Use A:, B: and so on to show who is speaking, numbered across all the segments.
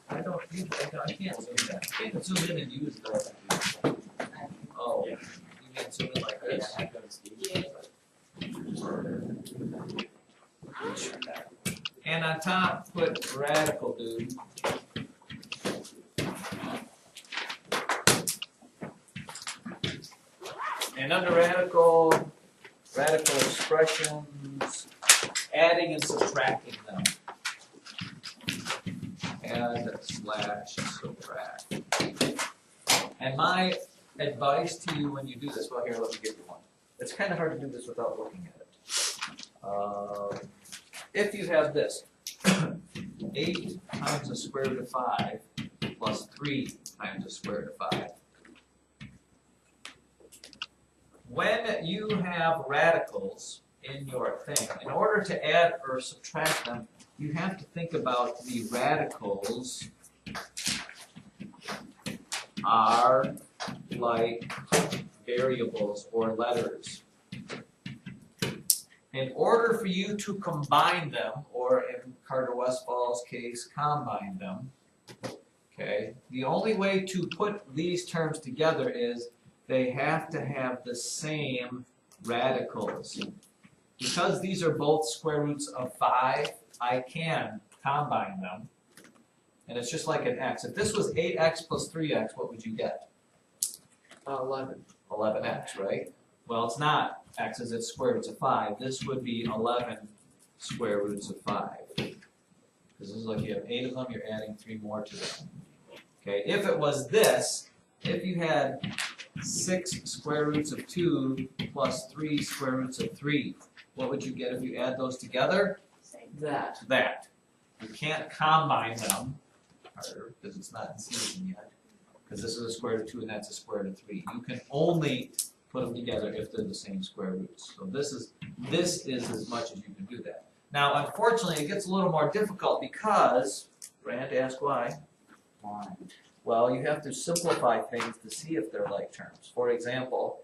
A: I can't zoom that. I can't zoom in and use that. Oh, you mean zoom in like this? And on top, put radical, dude. And under radical expressions, adding and subtracting them. Add slash subtract. And my advice to you when you do this, well, here, let me give you one. It's kind of hard to do this without looking at it. If you have this, 8 times the square root of 5 plus 3 times the square root of 5. When you have radicals in your thing, in order to add or subtract them, you have to think about the radicals are like variables or letters. In order for you to combine them, or in Carter-Westphal's case, combine them, okay, the only way to put these terms together is they have to have the same radicals. Because these are both square roots of 5, I can combine them. And it's just like an x. If this was 8x plus 3x, what would you get?
B: 11.
A: 11x, right? Well, it's not x's, it's square roots of 5. This would be 11 square roots of 5. Because this is like you have 8 of them, you're adding 3 more to them. Okay, if it was this, if you had 6 square roots of 2 plus 3 square roots of 3, what would you get if you add those together?
B: That.
A: That. You can't combine them, because it's not in season yet, because this is a square root of 2 and that's a square root of 3. You can only put them together if they're the same square roots. So this is as much as you can do that. Now, unfortunately, it gets a little more difficult because, Brand asked why.
B: Why?
A: Well, you have to simplify things to see if they're like terms. For example,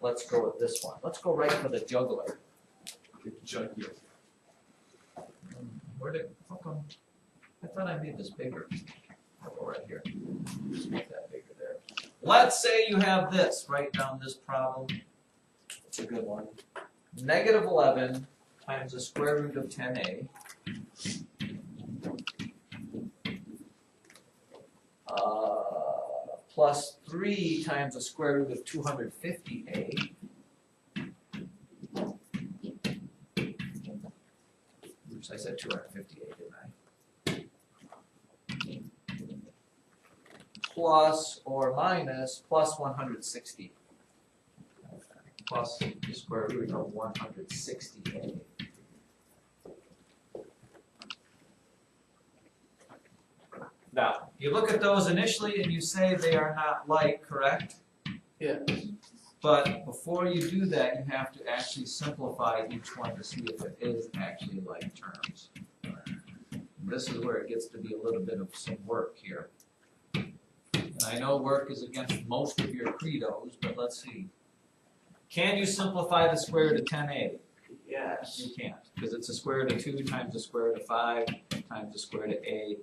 A: let's go with this one. Let's go right for the jugular.
B: The jugular.
A: Where did, how come? I thought I made this bigger. I'll go right here. Just make that bigger there. Let's say you have this. Write down this problem. It's a good one. Negative 11 times the square root of 10a. Plus 3 times the square root of 250a. Oops, I said 250a, didn't I? Plus or minus plus 160. Plus the square root of 160a. Now, you look at those initially and you say they are not like, correct?
B: Yeah.
A: But before you do that, you have to actually simplify each one to see if it is actually like terms. And this is where it gets to be a little bit of some work here. And I know work is against most of your credos, but let's see. Can you simplify the square root of 10a?
B: Yes.
A: You can't, because it's a square root of 2 times the square root of 5 times the square root of a.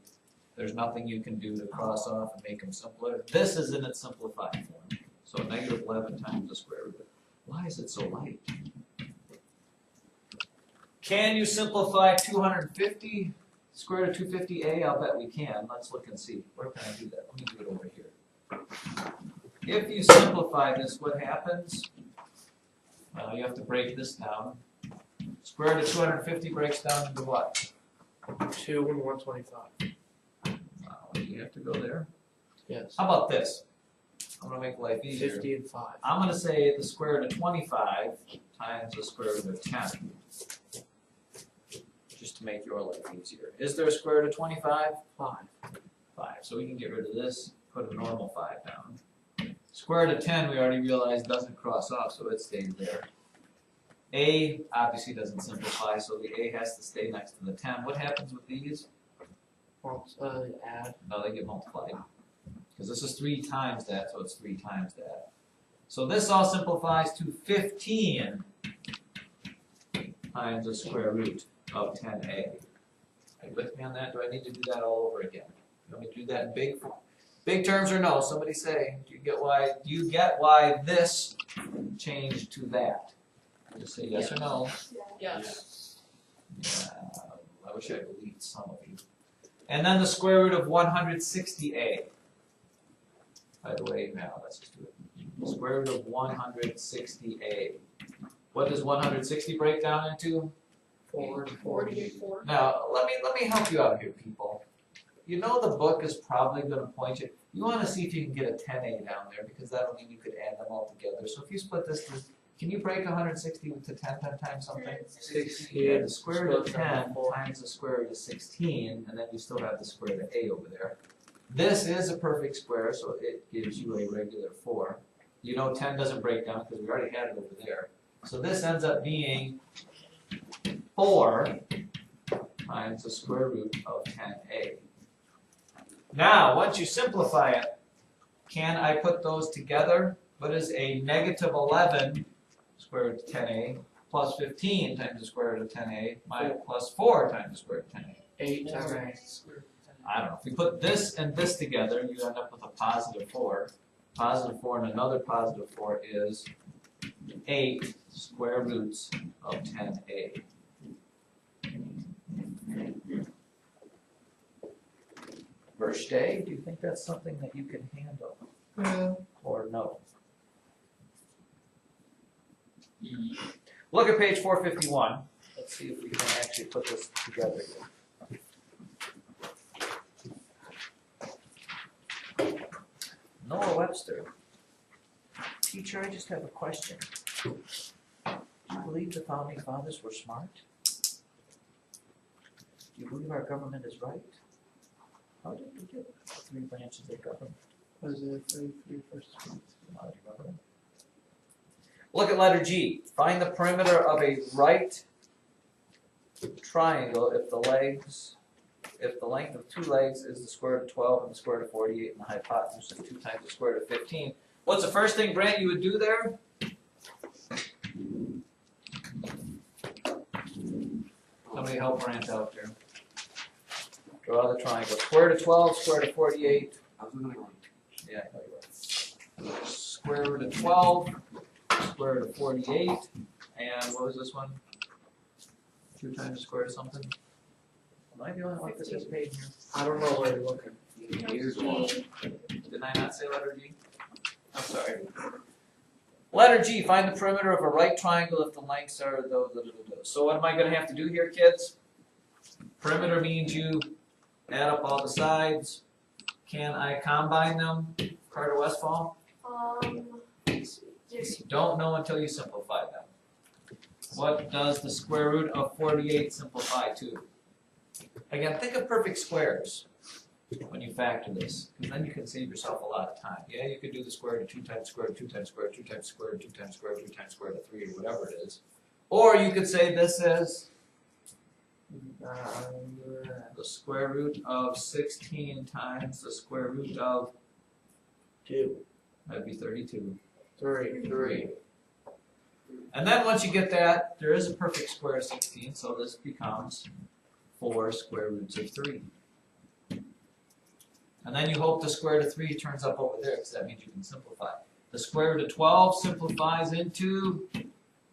A: There's nothing you can do to cross off and make them simpler. This is in its simplified form. So negative 11 times the square root. Why is it so light? Can you simplify 250 square root of 250a? I'll bet we can. Let's look and see. Where can I do that? Let me do it over here. If you simplify this, what happens? Well, you have to break this down. Square root of 250 breaks down into what?
B: 2 and 125.
A: You have to go there.
B: Yes.
A: How about this? I'm going to make life easier.
B: 50 and 5.
A: I'm going to say the square root of 25 times the square root of 10. Just to make your life easier. Is there a square root of 25?
B: 5.
A: 5. So we can get rid of this, put a normal 5 down. Square root of 10 we already realized doesn't cross off, so it stays there. A obviously doesn't simplify, so the A has to stay next to the 10. What happens with these?
B: Add.
A: No, they get multiplied. Because this is 3 times that, so it's 3 times that. So this all simplifies to 15 times the square root of 10a. with me on that? Do I need to do that all over again? You want me to do that in big terms or no? Somebody say, do you get why this changed to that? Just say yes or no.
B: Yes.
A: Yeah, I wish I believed some of you. And then the square root of 160a. By the way, now let's just do it. Square root of 160a. What does 160 break down into?
B: 4 and
C: 44.
A: Now, let me help you out here, people. You know the book is probably going to point you. You want to see if you can get a 10a down there because that'll mean you could add them all together. So if you split this, can you break 160 to 10 times something?
B: 16.
A: Yeah, the square root of 10 times the square root of 16, and then you still have the square root of a over there. This is a perfect square, so it gives you a regular 4. You know 10 doesn't break down because we already had it over there. So this ends up being 4 times the square root of 10a. Now, once you simplify it, can I put those together? What is a negative 11 square root of 10a plus 15 times the square root of 10a minus plus 4 times the square root of 10a?
B: 8 times
A: I don't know. If we put this and this together, you end up with a positive 4. Positive 4 and another positive 4 is 8 square roots of 10a. Versteh, do you think that's something that you can handle? Or no? Look at page 451. Let's see if we can actually put this together here. Noah Webster. Teacher, I just have a question. Do you believe the founding fathers were smart? Do you believe our government is right? How did we get the 3 branches of government?
B: Was it 33 first?
A: How do you remember? Look at letter G. Find the perimeter of a right triangle if the length of 2 legs is the square root of 12 and the square root of 48 and the hypotenuse is 2 times the square root of 15. What's the first thing, Brant, you would do there? Somebody help Brant out there. Draw the triangle. Square root of 12, square root of 48.
D: I was looking at it wrong.
A: Yeah, I know you were. Square root of 12, square root of 48, and what was this one? 2 times the square root of something? Am I the only one participating here?
B: I don't know where you're looking.
D: Years long.
A: Did I not say letter G? I'm sorry. Letter G, find the perimeter of a right triangle if the lengths are those. So what am I going to have to do here, kids? Perimeter means you add up all the sides. Can I combine them, Carter Westfall?
C: Yes.
A: Don't know until you simplify them. What does the square root of 48 simplify to? Again, think of perfect squares when you factor this, because then you can save yourself a lot of time. Yeah, you could do the square root of 2 times square root of 2 times square root of 2 times square root of 2 times square root of 2 times square root of 3 or whatever it is. Or you could say this is the square root of 16 times the square root of
B: 2,
A: that'd be 32.
B: 3.
A: And then once you get that, there is a perfect square of 16, so this becomes 4 square roots of 3. And then you hope the square root of 3 turns up over there, because that means you can simplify. The square root of 12 simplifies into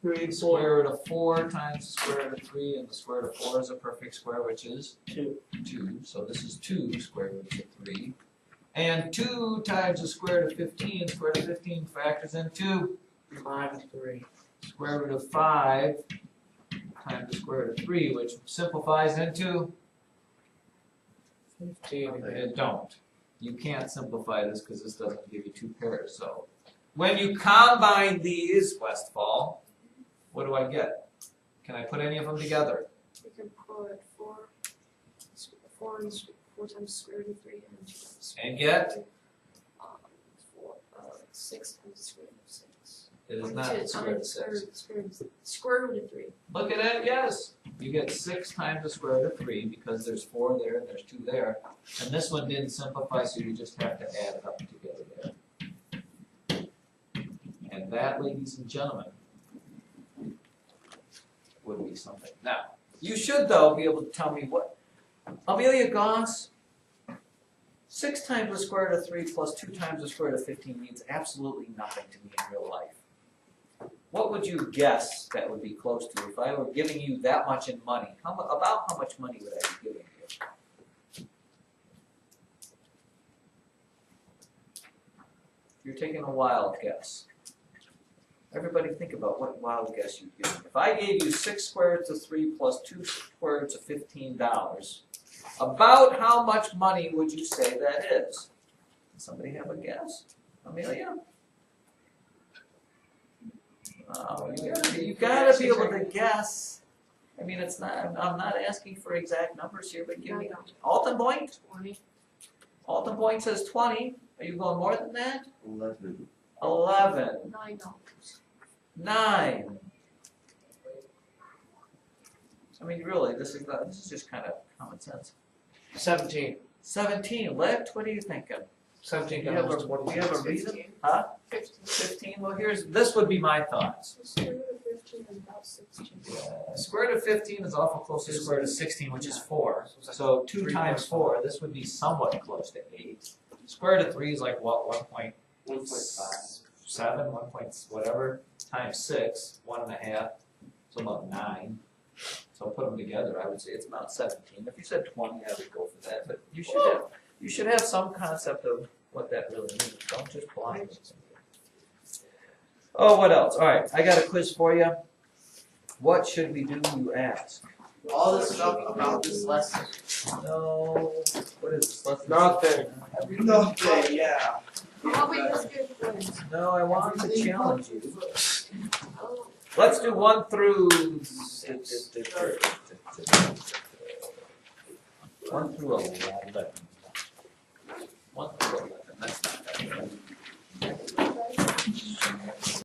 B: 3,
A: square root of 4 times the square root of 3, and the square root of 4 is a perfect square, which is
B: 2.
A: 2. So this is 2 square roots of 3. And 2 times the square root of 15, square root of 15 factors into
B: 5 and 3.
A: square root of 5 times the square root of 3, which simplifies into
B: 15 again.
A: it don't. You can't simplify this because this doesn't give you 2 pairs. So when you combine these, Westfall, what do I get? Can I put any of them together?
C: We can put 4 times the square root of 3 and 2 times the square
A: And
C: root
A: get?
C: of 3. 6 times the square root of 6.
A: It is not the square root of 6.
C: Square root of 3.
A: Look at it, yes. You get 6 times the square root of 3 because there's 4 there and there's 2 there. And this one didn't simplify, so you just have to add it up together there. And that, ladies and gentlemen, would be something. Now, you should, though, be able to tell me Amelia Goss, 6 times the square root of 3 plus 2 times the square root of 15 means absolutely nothing to me in real life. What would you guess that would be close to if I were giving you that much in money? About how much money would I be giving you? You're taking a wild guess. Everybody think about what wild guess you'd give me. If I gave you 6 square roots of 3 plus 2 square roots of $15, about how much money would you say that is? Somebody have a guess? Amelia? You gotta be able to guess. I mean, it's not. I'm not asking for exact numbers here, but give me. Alton Point.
C: 20.
A: Alton Point says 20. Are you going more than that?
D: 11.
A: 11.
C: $9.
A: 9. I mean, really, this is just kind of common sense.
B: 17.
A: 17. Lex, what are you thinking?
B: 17
A: Do you have
B: times
A: a
B: 20.
A: do you have a reason?
C: 15.
A: Huh?
C: 15.
A: 15. Well, this would be my thoughts.
C: So square root of 15 is about 16.
A: Square root of 15 is awful close to square root of 16, which is 4. So 2 times 4, this would be somewhat close to 8. Square root of 3 is like what, 1.7,
D: 1.5.
A: 1 point whatever, times 6, 1.5, so about 9. So put them together, I would say it's about 17. If you said 20, I would go for that. But you should have some concept of what that really means. Don't just blind it. Oh, what else? All right, I got a quiz for you. What should we do, you ask?
B: All this stuff about this lesson.
A: No. What is this?
B: Nothing. Nothing, yeah.
C: How we just get quiz?
A: No, I want to challenge you.
C: Oh,
A: Let's do 1 through 1 through 11.